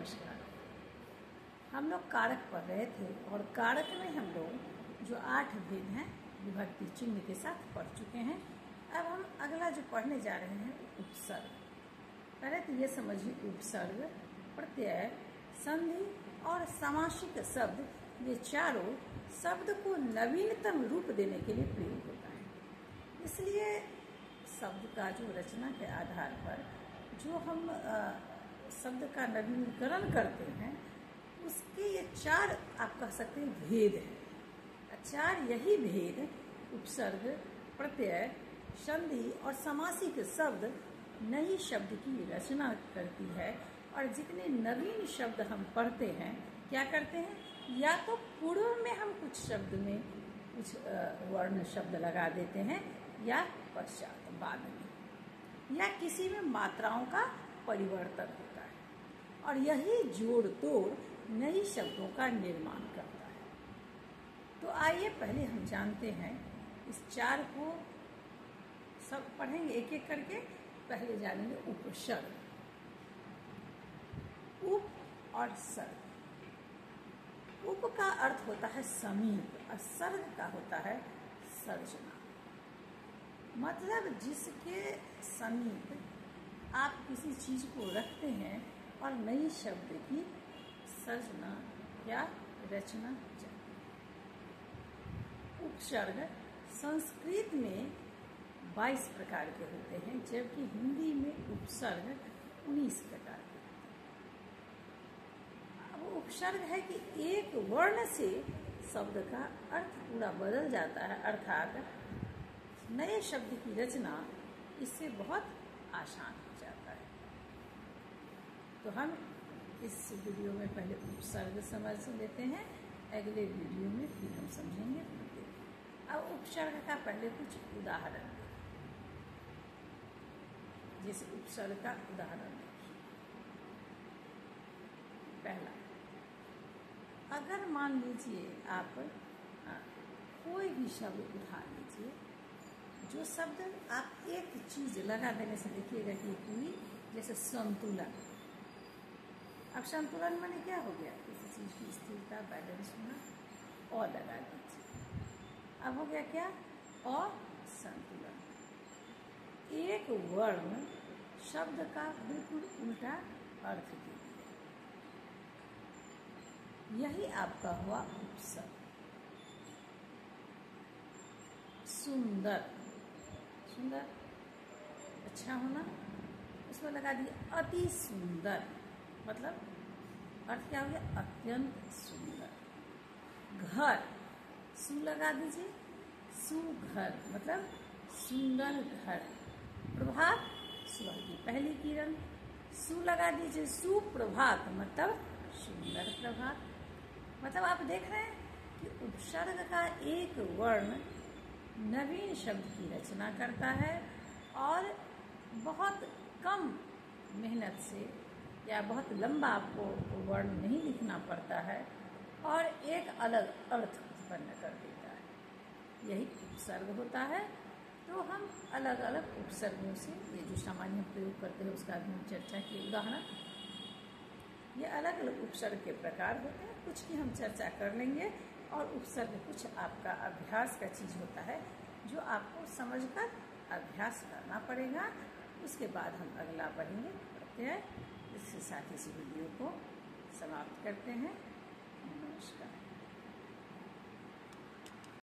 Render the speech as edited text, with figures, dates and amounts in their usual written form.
नमस्कार। हम लोग कारक पढ़ रहे थे और कारक में हम लोग जो 8 भेद हैं विभक्ति चिन्ह के साथ पढ़ चुके हैं। अब हम अगला जो पढ़ने जा रहे हैं उपसर्ग। पहले तो ये समझिए उपसर्ग, प्रत्यय, संधि और सामासिक शब्द, ये चारों शब्द को नवीनतम रूप देने के लिए प्रयोग होता है। इसलिए शब्द का जो रचना के आधार पर जो हम शब्द का नवीनीकरण करते हैं उसके ये 4 आप कह सकते हैं भेद हैं। 4 यही भेद उपसर्ग, प्रत्यय, संधि और सामासिक शब्द नई शब्द की रचना करती है। और जितने नवीन शब्द हम पढ़ते हैं क्या करते हैं, या तो पूर्व में हम कुछ शब्द में कुछ वर्ण शब्द लगा देते हैं या पश्चात बाद में, या किसी में मात्राओं का परिवर्तन होता है और यही जोड़ तोड़ नई शब्दों का निर्माण करता है। तो आइए पहले हम जानते हैं इस 4 को, सब पढ़ेंगे एक एक करके। पहले जानेंगे उपसर्ग। उप और सर्ग। उप का अर्थ होता है समीप और सर्ग का होता है सर्जना। मतलब जिसके समीप आप किसी चीज को रखते हैं और नई शब्द की सर्जना या रचना जाती है। उपसर्ग संस्कृत में 22 प्रकार के होते हैं, जबकि हिंदी में उपसर्ग 19 प्रकार के होते हैं। अब उपसर्ग है कि एक वर्ण से शब्द का अर्थ पूरा बदल जाता है, अर्थात नए शब्द की रचना इससे बहुत आसान हो जाता है। तो हम इस वीडियो में पहले उपसर्ग समझ लेते हैं, अगले वीडियो में फिर हम समझेंगे प्रत्यय। अब उपसर्ग का पहले कुछ उदाहरण, जैसे उपसर्ग का उदाहरण देखिए। पहला, अगर मान लीजिए आप कोई भी शब्द उठा लीजिए, जो शब्द आप एक चीज लगा देने से देखिएगा कि पूरी, जैसे संतुलन। अब संतुलन माने क्या हो गया, किसी चीज की स्थिरता, बैलेंस होना, और लगा दीजिए, अब हो गया क्या, असंतुलन। एक वर्ण शब्द का बिल्कुल उल्टा अर्थ दे दिया, यही आपका हुआ उपसर्ग। सुंदर, सुंदर अच्छा होना, उसमें लगा दिया अति सुंदर, मतलब अर्थ क्या हो गया, अत्यंत सुंदर। घर, सु लगा दीजिए, सुघर मतलब सुंदर घर। प्रभात, सुबह की पहली किरण, सु लगा दीजिए, सुप्रभात मतलब सुंदर प्रभात। मतलब आप देख रहे हैं कि उपसर्ग का एक वर्ण नवीन शब्द की रचना करता है और बहुत कम मेहनत से या बहुत लंबा आपको वर्ण नहीं लिखना पड़ता है और एक अलग अर्थ उत्पन्न कर देता है, यही उपसर्ग होता है। तो हम अलग अलग उपसर्गों से, ये जो सामान्य प्रयोग करते हैं उसका भी हम चर्चा की उदाहरण, ये अलग अलग उपसर्ग के प्रकार होते हैं, कुछ की हम चर्चा कर लेंगे। और उपसर्ग कुछ आपका अभ्यास का चीज होता है जो आपको समझकर अभ्यास करना पड़ेगा। उसके बाद हम अगला पढ़ेंगे प्रत्यय। इसके साथ इस वीडियो को समाप्त करते हैं। नमस्कार।